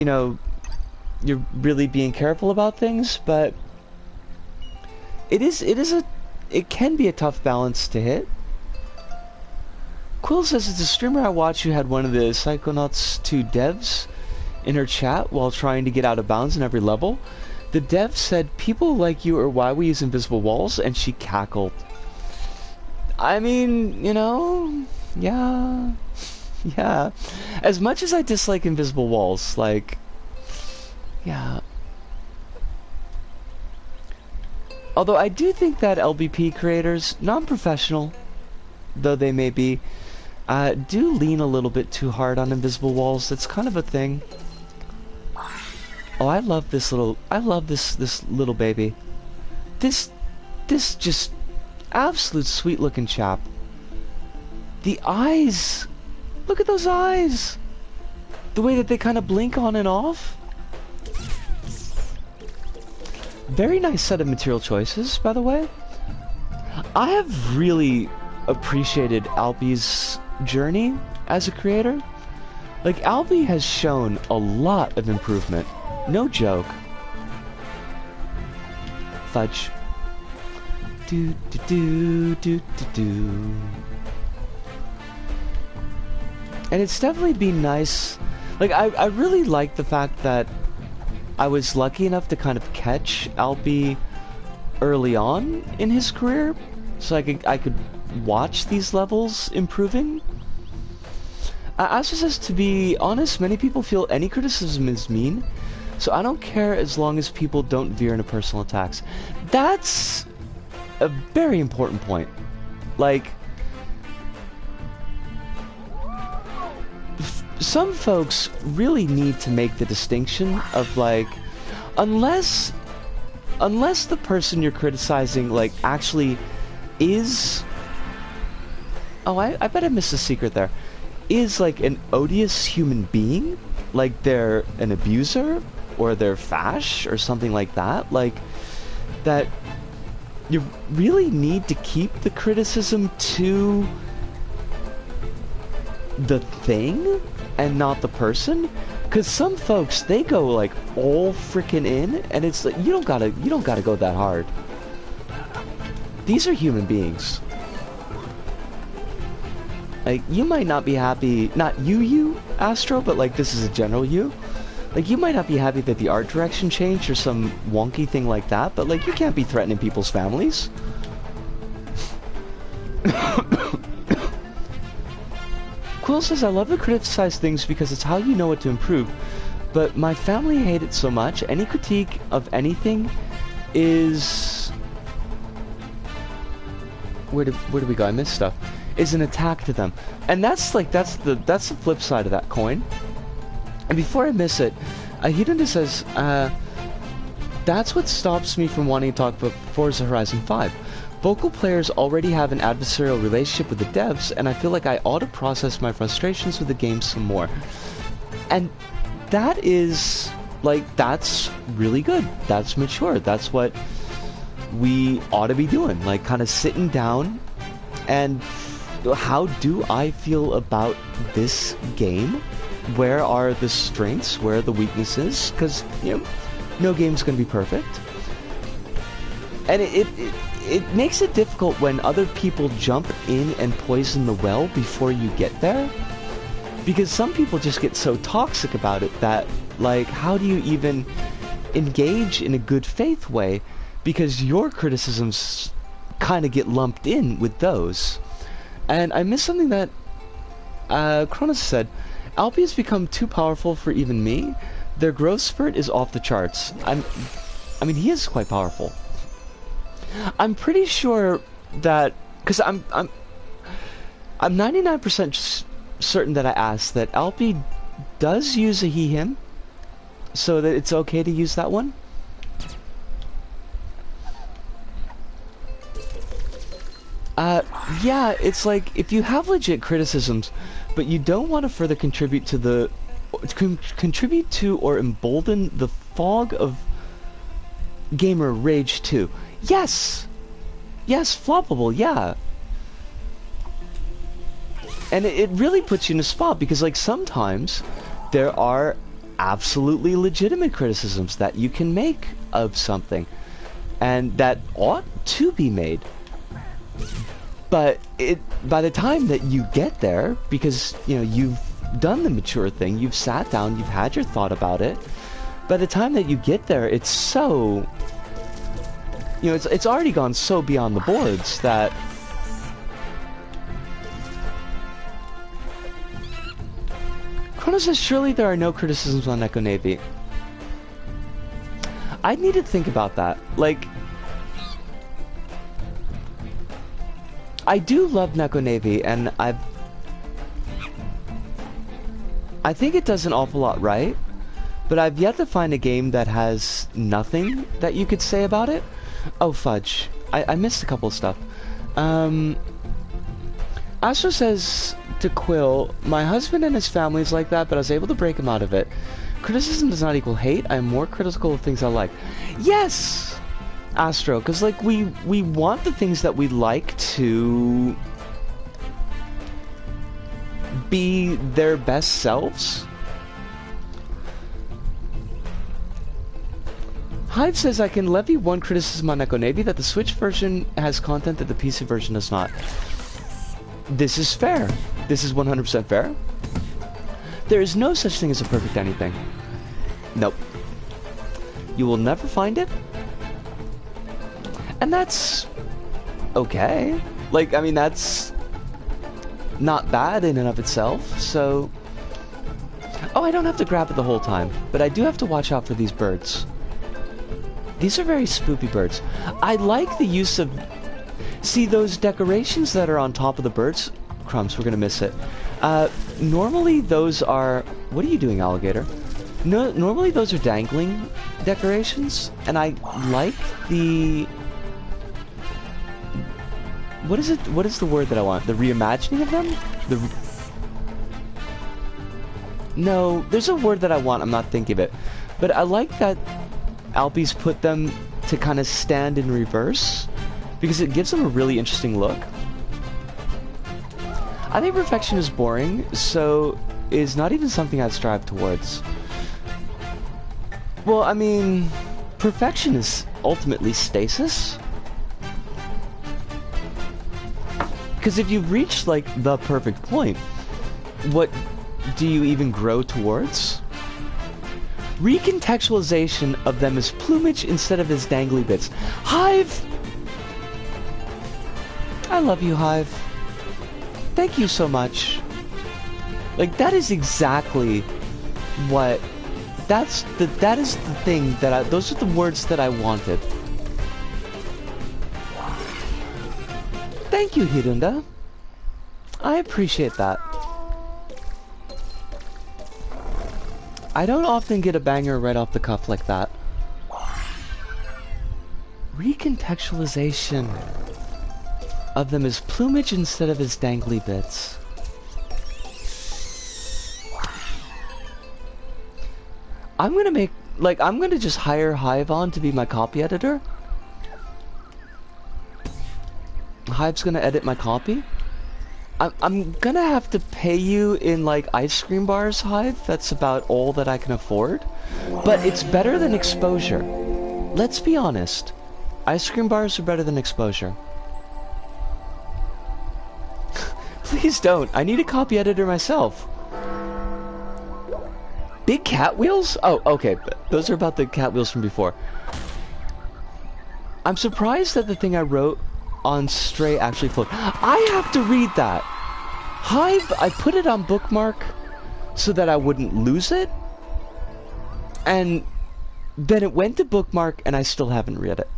you know, you're really being careful about things, but it can be a tough balance to hit. Quill says it's a streamer I watched who had one of the Psychonauts 2 devs in her chat while trying to get out of bounds in every level. The dev said, "People like you are why we use invisible walls," and she cackled. I mean, you know, yeah. Yeah. As much as I dislike invisible walls, like, yeah. Although I do think that LBP creators, non-professional though they may be, do lean a little bit too hard on invisible walls. It's kind of a thing. Oh, I love this little baby. This just absolute sweet looking chap. The eyes. Look at those eyes. The way that they kind of blink on and off. Very nice set of material choices, by the way. I have really appreciated Albi's journey as a creator. Like, Albi has shown a lot of improvement. No joke. Fudge. Do do do do do do. And it's definitely been nice. Like, I really like the fact that I was lucky enough to kind of catch Albi early on in his career, so I could watch these levels improving. As says, to be honest, many people feel any criticism is mean, so I don't care as long as people don't veer into personal attacks. That's a very important point. Like, some folks really need to make the distinction of, like, unless the person you're criticizing, like, actually is... Oh, I bet I missed a secret there. Is, like, an odious human being, like they're an abuser, or they're fash, or something like that, like, that you really need to keep the criticism to the thing and not the person, because some folks, they go like all freaking in, and it's like, you don't gotta go that hard. These are human beings. Like, you might not be happy, not you, Astro, but like, this is a general you. Like, you might not be happy that the art direction changed or some wonky thing like that, but like, you can't be threatening people's families. Quill says, I love to criticize things because it's how you know what to improve, but my family hate it so much. Any critique of anything is... Where did we go? I missed stuff. Is an attack to them. And that's like, that's the flip side of that coin. And before I miss it, Hidunda says, that's what stops me from wanting to talk about Forza Horizon 5. Vocal players already have an adversarial relationship with the devs, and I feel like I ought to process my frustrations with the game some more. And that is, like, that's really good. That's mature. That's what we ought to be doing. Like, kind of sitting down and, how do I feel about this game? Where are the strengths? Where are the weaknesses? Because, you know, no game's going to be perfect. And it makes it difficult when other people jump in and poison the well before you get there. Because some people just get so toxic about it that, like, how do you even engage in a good faith way? Because your criticisms kind of get lumped in with those. And I missed something that Cronus said. Albi has become too powerful for even me. Their growth spurt is off the charts. I mean, he is quite powerful. I'm pretty sure that, because I'm 99% certain that I asked that Albi does use a he/him, so that it's okay to use that one. Yeah, it's like, if you have legit criticisms, but you don't want to further contribute to or embolden the fog of gamer rage too. Yes! Yes, floppable, yeah. And it really puts you in a spot, because, like, sometimes there are absolutely legitimate criticisms that you can make of something, and that ought to be made. But by the time that you get there, because, you know, you've done the mature thing, you've sat down, you've had your thought about it, by the time that you get there, it's so, you know, it's already gone so beyond the boards that Chrono says, surely there are no criticisms on Neko Navy. I need to think about that. Like, I do love Neko Navy, and I think it does an awful lot right, but I've yet to find a game that has nothing that you could say about it. Oh, fudge. I missed a couple of stuff. Astro says to Quill, my husband and his family is like that, but I was able to break him out of it. Criticism does not equal hate. I am more critical of things I like. Yes! Astro, because, like, we want the things that we like to be their best selves. Hive says, I can levy one criticism on Neko Navy, that the Switch version has content that the PC version does not. This is fair. This is 100% fair. There is no such thing as a perfect anything. Nope. You will never find it. And that's okay. Like, I mean, that's not bad in and of itself, so... Oh, I don't have to grab it the whole time, but I do have to watch out for these birds. These are very spoopy birds. I like the use of... See, those decorations that are on top of the birds... Crumbs, we're gonna miss it. Normally those are... What are you doing, alligator? No, normally those are dangling decorations, and I like the... What is it? What is the word that I want? The reimagining of them? No, there's a word that I want, I'm not thinking of it. But I like that Alpi's put them to kind of stand in reverse, because it gives them a really interesting look. I think perfection is boring, so is not even something I'd strive towards. Well, I mean, perfection is ultimately stasis. Because if you've reached, like, the perfect point, what do you even grow towards? Recontextualization of them as plumage instead of as dangly bits. Hive! I love you, Hive. Thank you so much. Like, that is exactly what... that is the thing that those are the words that I wanted. Thank you, Hirunda. I appreciate that. I don't often get a banger right off the cuff like that. Recontextualization of them as plumage instead of as dangly bits. I'm gonna make, like, I'm gonna just hire Hive on to be my copy editor. Hive's gonna edit my copy. I'm gonna have to pay you in, like, ice cream bars, Hive. That's about all that I can afford. But it's better than exposure. Let's be honest. Ice cream bars are better than exposure. Please don't. I need a copy editor myself. Big cat wheels? Oh, okay. Those are about the cat wheels from before. I'm surprised that the thing I wrote on Stray actually floated. I have to read that. Hive, I put it on bookmark so that I wouldn't lose it. And then it went to bookmark and I still haven't read it.